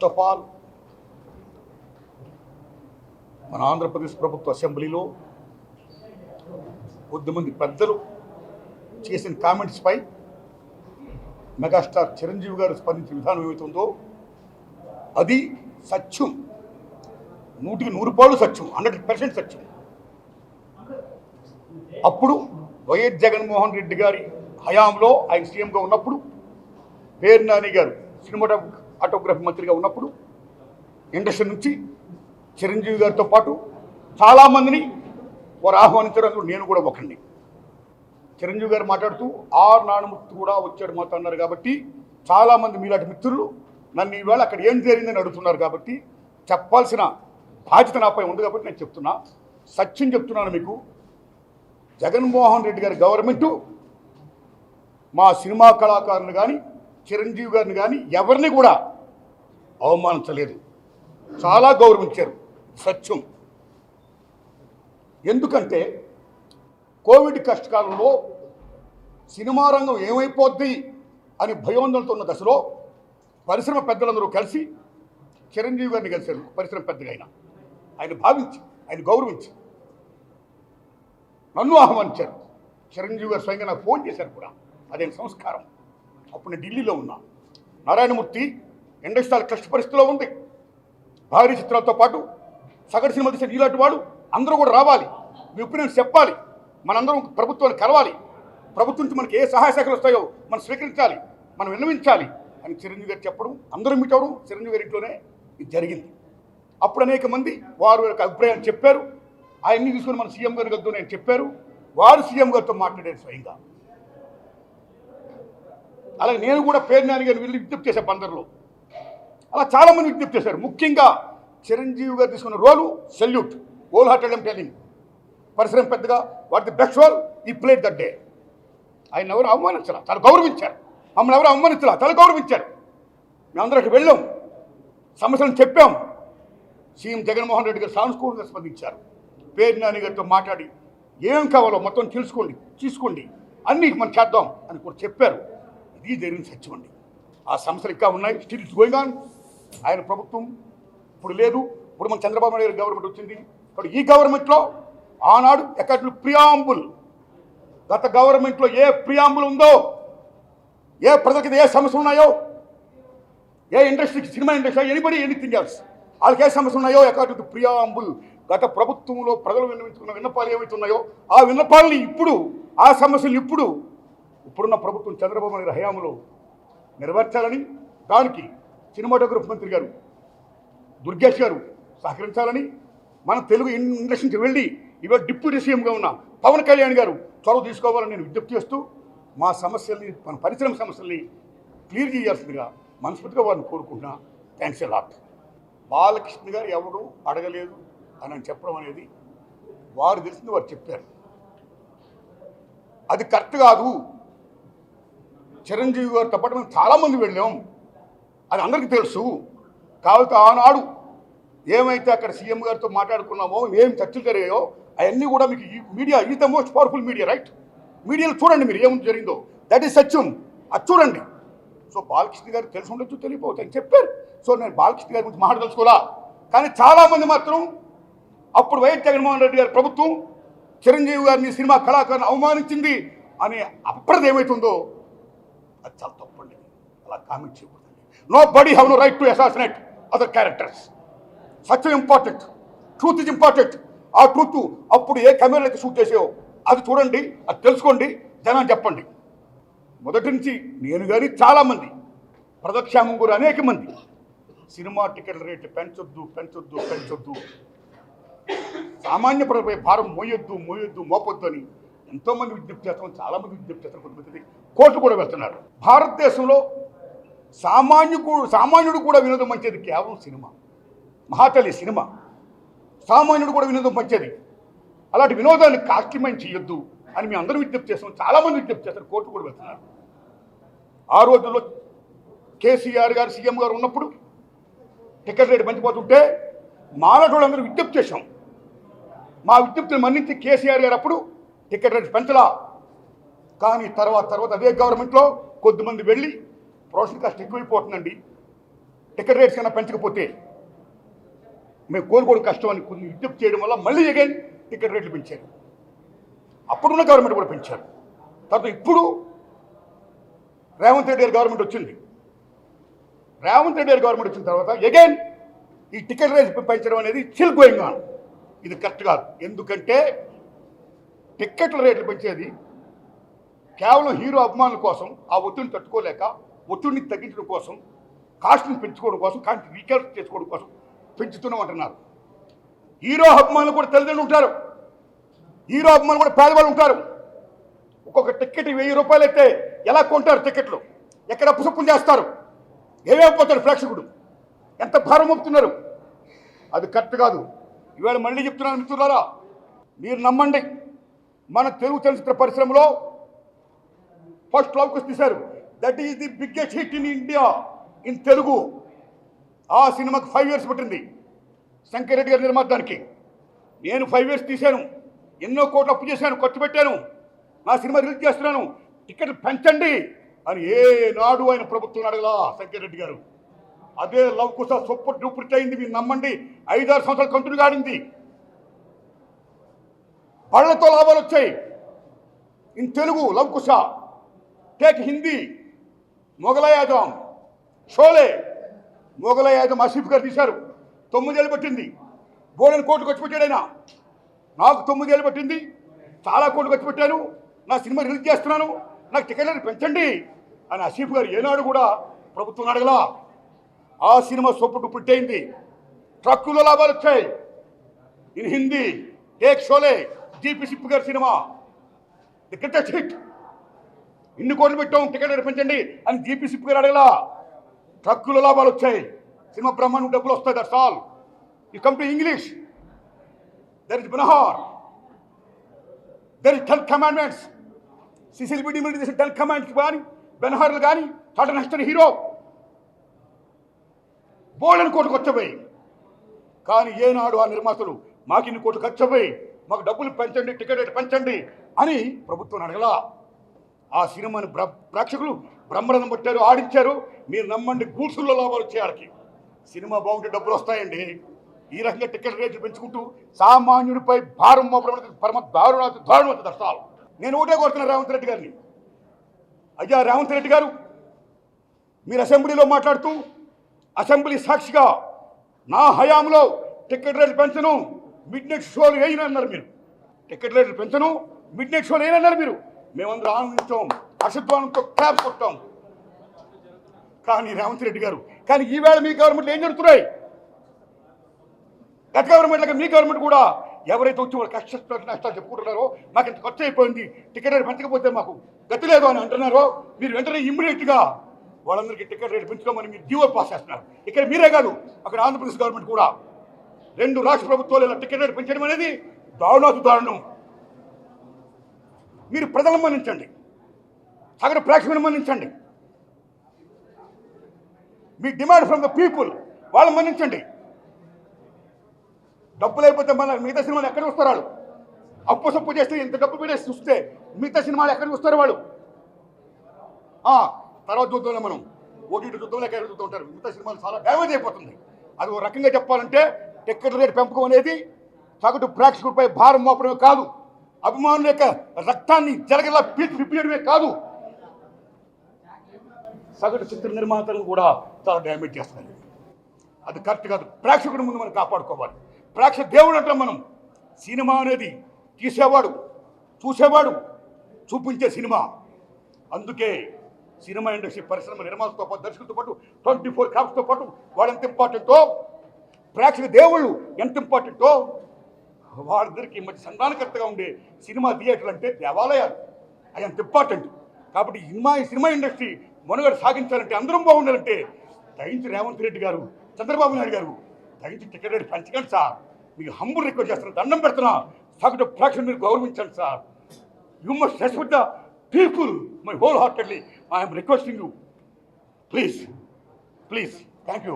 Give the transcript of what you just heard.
First of all మన ఆంధ్రప్రదేశ్ ప్రభుత్వ అసెంబ్లీలో కొద్దిమంది పెద్దలు చేసిన కామెంట్స్పై మెగాస్టార్ చిరంజీవి గారు స్పందించిన విధానం ఏమవుతుందో అది సత్యం, 100% సత్యం, 100% సత్యం. అప్పుడు వైఎస్ జగన్మోహన్ రెడ్డి గారి హయాంలో ఆయన సీఎంగా ఉన్నప్పుడు, పేరు నాని గారు సినిమాటోగ్రఫీ మంత్రిగా ఉన్నప్పుడు ఇండస్ట్రీ నుంచి చిరంజీవి గారితో పాటు చాలామందిని వారు ఆహ్వానించారు. అందులో నేను కూడా ఒకరిని. చిరంజీవి గారు మాట్లాడుతూ ఆర్ నానుమూర్తి కూడా వచ్చాడు మాతో అన్నారు. కాబట్టి చాలామంది మీలాంటి మిత్రులు నన్ను ఈవేళ అక్కడ ఏం జరిగిందని అడుగుతున్నారు. కాబట్టి చెప్పాల్సిన బాధ్యత నాపై ఉంది. కాబట్టి నేను చెప్తున్నా, సత్యం చెప్తున్నాను మీకు. జగన్మోహన్ రెడ్డి గారి గవర్నమెంటు మా సినిమా కళాకారులు కానీ చిరంజీవి గారిని కానీ ఎవరిని కూడా అవమానించలేదు, చాలా గౌరవించారు. సత్యం. ఎందుకంటే కోవిడ్ కష్టకాలంలో సినిమా రంగం ఏమైపోద్ది అని భయోందనతో ఉన్న దశలో పరిశ్రమ పెద్దలందరూ కలిసి చిరంజీవి గారిని కలిశారు. పరిశ్రమ పెద్దగా ఆయన భావించి, ఆయన గౌరవించి నన్ను ఆహ్వానించారు. చిరంజీవి గారు స్వయంగా నాకు ఫోన్ చేశారు కూడా. అదే సంస్కారం. అప్పుడు నేను ఢిల్లీలో ఉన్నా. నారాయణమూర్తి ఇండస్ట్రీ క్లిష్ట పరిస్థితిలో ఉంది. భారీ చిత్రాలతో పాటు సగటు సినిమా తీసిన ఇలాంటి వాడు అందరూ కూడా రావాలి, మీ ఒపీనియన్స్ చెప్పాలి, మనందరం ప్రభుత్వాన్ని కలవాలి, ప్రభుత్వం నుంచి మనకి ఏ సహాయ శాఖలు వస్తాయో మనం స్వీకరించాలి, మనం విన్నవించాలి అని చిరంజీవి గారు చెప్పడం, అందరూ మీట్ అవ్వడం చిరంజీవి గారి ఇంట్లోనే ఇది జరిగింది. అప్పుడు అనేక మంది వారు యొక్క అభిప్రాయాలు చెప్పారు. ఆయన్ని తీసుకొని మన సీఎం గారి గద్దు నేను చెప్పారు. వారు సీఎం గారితో మాట్లాడారు స్వయంగా. అలాగే నేను కూడా పేరు నాని గారిని వెళ్ళి విజ్ఞప్తి చేశాను బందర్లో. అలా చాలామంది విజ్ఞప్తి చేశారు. ముఖ్యంగా చిరంజీవి గారు తీసుకున్న రోలు salute, whole hearted I'm telling. పరిశ్రమ పెద్దగా వాట్ ది బెస్ట్ రోల్ ఈ ప్లేడ్ దట్ డే. ఆయన ఎవరు అవమానించాల, చాలా గౌరవించారు. మమ్మల్ని ఎవరు అవమానించాల, చాలా గౌరవించారు. మేమందరికి వెళ్ళాం, సమస్యలను చెప్పాం. సీఎం జగన్మోహన్ రెడ్డి గారు సానుకూలంగా స్పందించారు. పేరు నాని గారితో మాట్లాడి ఏం కావాలో మొత్తం తీసుకోండి, అన్నీ మనం చేద్దాం అని కూడా చెప్పారు. ఇది జరిగిన సత్యం అండి. ఆ సమస్యలు ఇంకా ఉన్నాయి, స్టిల్ ఇట్స్ గోయింగ్ ఆన్. ఆయన ప్రభుత్వం ఇప్పుడు లేదు. ఇప్పుడు మన చంద్రబాబు నాయుడు గవర్నమెంట్ వచ్చింది. ఇప్పుడు ఈ గవర్నమెంట్లో ఆనాడు ఎక్కడ ప్రియాంబుల్, గత గవర్నమెంట్లో ఏ ప్రియాంబుల్ ఉందో, ఏ ప్రజలకి ఏ సమస్యలు ఉన్నాయో, ఏ ఇండస్ట్రీకి, cinema industry, anybody anything else, వాళ్ళకి ఏ సమస్యలు ఉన్నాయో అకార్డింగ్ టు ప్రియాంబుల్ గత ప్రభుత్వంలో ప్రజలు విన్నవించుకున్న విన్నపాలు ఏవైతున్నాయో ఆ విన్నపాలని ఇప్పుడు, ఆ సమస్యలు ఇప్పుడున్న ప్రభుత్వం చంద్రబాబు నాయుడు హయాంలో నెరవేర్చాలని, దానికి సినిమాటోగ్రఫీ మంత్రి గారు దుర్గేష్ గారు సహకరించాలని, మన తెలుగు ఇండస్ట్రీకి వెళ్ళి ఇవాళ డిప్యూటీ సీఎంగా ఉన్న పవన్ కళ్యాణ్ గారు చొరవ తీసుకోవాలని నేను విజ్ఞప్తి చేస్తూ మా సమస్యల్ని, మన పరిశ్రమ సమస్యల్ని క్లియర్ చేయాల్సిందిగా మనస్ఫూర్తిగా వారిని కోరుకుంటున్నా. Thanks a lot. బాలకృష్ణ గారు ఎవరు అడగలేదు అని చెప్పడం అనేది వారు తెలిసింది వారు చెప్పారు. అది కరెక్ట్ కాదు. చిరంజీవి గారితో పాటు మేము చాలామంది వెళ్ళాం, అది అందరికీ తెలుసు. కాబట్టి ఆనాడు ఏమైతే అక్కడ సీఎం గారితో మాట్లాడుకున్నామో, ఏం చర్చలు జరిగాయో అవన్నీ కూడా మీకు ఈ media is the most powerful media, right? మీడియాలో చూడండి మీరు ఏం జరిగిందో, దట్ ఈస్ సత్యం. అది చూడండి. సో బాలకృష్ణ గారు తెలిసి ఉండొచ్చు, తెలియపోవచ్చు అని చెప్పారు. సో నేను బాలకృష్ణ గారి గురించి మాట్లాడదలుచుకోవాలా. కానీ చాలామంది మాత్రం అప్పుడు వైఎస్ జగన్మోహన్ రెడ్డి గారి ప్రభుత్వం చిరంజీవి గారిని, సినిమా కళాకారుని అవమానించింది అనే అప్రద ఏమవుతుందో అది చాలా తప్పండి. అలా కామెంట్ చేయకూడదండి. Nobody have no right to assassinate other characters. సత్యం ఇంపార్టెంట్, ట్రూత్ ఇస్ ఇంపార్టెంట్. ఆ ట్రూత్ అప్పుడు ఏ కెమెరాలు అయితే షూట్ చేసావో అది చూడండి, అది తెలుసుకోండి, జనాన్ని చెప్పండి. మొదటి నుంచి నేను కానీ చాలామంది, ప్రజాక్షేమం కూడా అనేక మంది సినిమా టికెట్ల రేట్లు పెంచొద్దు, సామాన్య ప్రజలపై భారం మోపొద్దు అని ఎంతోమంది విజ్ఞప్తి చేస్తాం, చాలామంది విజ్ఞప్తి చేస్తారు. కొంతమంది కోర్టు కూడా వెళ్తున్నారు. భారతదేశంలో సామాన్యుడు కూడా వినోదం మంచిది కేవలం సినిమా. మహాతల్లి సినిమా, సామాన్యుడు కూడా వినోదం మంచిది. అలాంటి వినోదాన్ని కాస్ట్లీమైన్ చేయొద్దు అని మేము అందరూ విజ్ఞప్తి చేస్తాం, చాలామంది విజ్ఞప్తి చేస్తారు, కోర్టు కూడా వెళ్తున్నారు. ఆ రోజుల్లో కేసీఆర్ గారు సీఎం గారు ఉన్నప్పుడు టికెట్ రేటు పెంచిపోతుంటే మాలాటోళ్ళు అందరూ విజ్ఞప్తి చేశాం. మా విజ్ఞప్తిని మన్నించి కేసీఆర్ గారు అప్పుడు టికెట్ రేటు పెంచలా. కానీ తర్వాత అదే గవర్నమెంట్లో కొద్దిమంది వెళ్ళి ప్రొడక్షన్ కాస్ట్ ఎక్కువైపోతుందండి, టికెట్ రేట్స్ కన్నా పెంచకపోతే మేము కోరుకోవడం కష్టం అని కొన్ని విజ్ఞప్తి చేయడం వల్ల మళ్ళీ అగైన్ టికెట్ రేట్లు పెంచారు. అప్పుడున్న గవర్నమెంట్ కూడా పెంచారు. తర్వాత ఇప్పుడు రేవంత్ రెడ్డి గారి గవర్నమెంట్ వచ్చింది. రేవంత్ రెడ్డి గారి గవర్నమెంట్ వచ్చిన తర్వాత అగైన్ ఈ టికెట్ రేట్ పెంచడం అనేది స్టిల్ గోయింగ్ ఆన్. ఇది కరెక్ట్ కాదు. ఎందుకంటే టిక్కెట్ల రేట్లు పెంచేది కేవలం హీరో అభిమానుల కోసం, ఆ ఒత్తిడిని తట్టుకోలేక ఒత్తిడిని తగ్గించడం కోసం, కాస్ట్ని పెంచుకోవడం కోసం, కాస్ట్ రీకాల్కులేట్ చేసుకోవడం కోసం పెంచుతున్నాం అంటున్నారు. హీరో అభిమానులు కూడా తల్లిదండ్రులు ఉంటారు, హీరో అభిమానులు కూడా పేదవాళ్ళు ఉంటారు. ఒక్కొక్క టికెట్ 1000 రూపాయలు అయితే ఎలా కొంటారు టికెట్లు? ఎక్కడ అప్పుసప్పులు చేస్తారు? ఏమైపోతాడు ప్రేక్షకుడు? ఎంత భారం మోపుతున్నారు? అది కరెక్ట్ కాదు. ఇవాళ మళ్ళీ చెప్తున్నాను మిత్రులారా, మీరు నమ్మండి, మన తెలుగు చలనచిత్ర పరిశ్రమలో ఫస్ట్ లవ్ కుష్ తీశారు. That is the biggest hit in India in Telugu. ఆ సినిమాకి 5 years పట్టింది శంకర్ రెడ్డి గారి నిర్మాతానికి. నేను 5 years తీశాను, ఎన్నో కోట్లు అప్పు చేశాను, ఖర్చు పెట్టాను, నా సినిమా రిలీజ్ చేస్తున్నాను, టికెట్లు పెంచండి అని ఏనాడు ఆయన ప్రభుత్వం అడగలా శంకర్ రెడ్డి గారు. అదే love Kusha super duper hit అయింది. మీరు నమ్మండి, 5-6 సంవత్సరాలు కంటిన్యూగా ఆడింది. పళ్ళతో లాభాలు వచ్చాయి ఇన్ తెలుగు. లవ్ కుష, టేక్ హిందీ, మొగలాయ్ ఆజం, షోలే. మొగలాయ్ ఆజం ఆసిఫ్ గారు తీశారు, 9 ఏళ్ళు పట్టింది. బోర్డెన్ కోర్టు ఖర్చు పెట్టాడు ఆయన. నాకు 9 ఏళ్ళు పట్టింది, చాలా కోట్లు ఖర్చు పెట్టాను, నా సినిమా రిలీజ్ చేస్తున్నాను, నాకు టికెట్లను పెంచండి అని ఆసిఫ్ గారు ఏనాడు కూడా ప్రభుత్వం అడగలా. ఆ సినిమా సూపర్ డూపర్ హిట్ అయింది. ట్రక్కులో లాభాలు వచ్చాయి in Hindi. Take Sholay, GP SIP గారి సినిమా ది గ్రేటెస్ట్ హిట్. ఇన్ని కోట్లు పెట్టాం, టికెట్ పెంచండి అని జీపీ సిప్ గారు అడగలా. ట్రక్కులో లాభాలు వచ్చాయి, సినిమా బ్రహ్మాండం డబ్బులు వస్తాయి. That's all. You come to English, there is Ben Hur, there is 10 commandments. Cecil బిడి మీద చేసిన 10 commandments కానీ, బెనహార్లు కానీ, టాటా నెక్స్ట్ హీరో బోల్డెన్ కోట్లు ఖర్చుపోయి. కానీ ఏనాడు ఆ నిర్మాతలు మాకు ఇన్ని కోట్లు ఖర్చుపోయి, మాకు డబ్బులు పెంచండి, టికెట్ రేట్ పెంచండి అని ప్రభుత్వం అడగలా. ఆ సినిమాని ప్రేక్షకులు బ్రహ్మరథం పట్టారు, ఆడించారు. మీరు నమ్మండి, గూడ్సుల్లో లాభాలు వచ్చే ఆడికి. సినిమా బాగుంటే డబ్బులు వస్తాయండి. ఈ రకంగా టికెట్ రేట్లు పెంచుకుంటూ సామాన్యుడిపై భారం మోపడం పరమ దారుణ దర్శాలు. నేను ఒకటే కోరుతున్నా రేవంత్ రెడ్డి గారిని, అయ్యా రేవంత్ రెడ్డి గారు, మీరు అసెంబ్లీలో మాట్లాడుతూ అసెంబ్లీ సాక్షిగా నా హయాంలో టికెట్ రేట్లు పెంచను, మిడ్ నైట్ షోలు వేయనన్నారు మీరు. టికెట్ రేట్లు పెంచను, మిడ్ నైట్ షోలు వేయనన్నారు మీరు. మేమందరం ఆనందించాం, హర్షధ్వానంతో క్లాప్ కొట్టాం. కానీ రేవంత్ రెడ్డి గారు, కానీ ఈవేళ మీ గవర్నమెంట్లో ఏం జరుగుతున్నాయి? గత గవర్నమెంట్ మీ గవర్నమెంట్ కూడా ఎవరైతే వచ్చి వాళ్ళు నష్టాలు చెప్పుకుంటున్నారో, మాకు ఇంత ఖర్చు అయిపోయింది, టికెట్ రేట్ పెంచకపోతే మాకు గతి లేదు అని అంటున్నారో, మీరు వెంటనే ఇమ్మీడియట్గా వాళ్ళందరికీ టికెట్ రేట్ పెంచుకోమని మీరు జీవో పాస్ చేస్తున్నారు. ఇక్కడ మీరే కాదు, అక్కడ ఆంధ్రప్రదేశ్ గవర్నమెంట్ కూడా, 2 రాష్ట్ర ప్రభుత్వాలు ఇలా టికెట్ రేట్ పెంచడం అనేది దారుణం. మీరు ప్రజలను మన్నించండి, సగటు ప్రేక్షకులను మన్నించండి. మీ డిమాండ్ ఫ్రమ్ ద పీపుల్, వాళ్ళని మన్నించండి. డబ్బులు అయిపోతే మళ్ళీ మిగతా సినిమాలు ఎక్కడ చూస్తారు వాళ్ళు? అప్పు సప్పు చేస్తే ఇంత డబ్బు పెట్టేసి చూస్తే మిగతా సినిమాలు ఎక్కడ చూస్తారు వాళ్ళు? తర్వాత చూద్దాంలే, మనం ఓటీటీ చూద్దాంలే, ఎక్కడ చూస్తూ ఉంటారు. మిగతా సినిమాలు చాలా డ్యామేజ్ అయిపోతుంది. అది ఒక రకంగా చెప్పాలంటే టికెట్ రేట్ పెంపకం అనేది సగటు ప్రేక్షకుడిపై భారం మోపడమే కాదు, అభిమానుల యొక్క రక్తాన్ని జలగలా పిప్పేయడమే కాదు, సగటు చిత్ర నిర్మాతలను కూడా చాలా డ్యామేజ్ చేస్తున్నారు. అది కరెక్ట్ కాదు. ప్రేక్షకుడి ముందు మనం కాపాడుకోవాలి. ప్రేక్షక దేవుడు అంటాం మనం. సినిమా అనేది తీసేవాడు, చూసేవాడు, చూపించే సినిమా. అందుకే సినిమా ఇండస్ట్రీ పరిశ్రమ నిర్మాతతో పాటు, దర్శకులతో పాటు, 24 క్రాఫ్ట్స్తో పాటు వాడు ఎంత ఇంపార్టెంటో, ప్రేక్షక దేవుళ్ళు ఎంత ఇంపార్టెంటో, వాళ్ళిద్దరికి మధ్య సంధానకర్తగా ఉండే సినిమా థియేటర్లు అంటే దేవాలయాలు, అవి అంత ఇంపార్టెంట్. కాబట్టి ఈ సినిమా ఇండస్ట్రీ మనుగడ సాగించాలంటే, అందరం బాగుండాలంటే దయించి రేవంత్ రెడ్డి గారు, చంద్రబాబు నాయుడు గారు దయించి టికెట్ రేట్ పెంచకండి సార్. మీకు హంబుల్ రిక్వెస్ట్ చేస్తున్నా, దండం పెడుతున్నా. సగటు ప్రేక్షకులు మీరు గౌరవించండి sir. You must respect the people. My whole heartedly I am requesting you. Please. Thank you.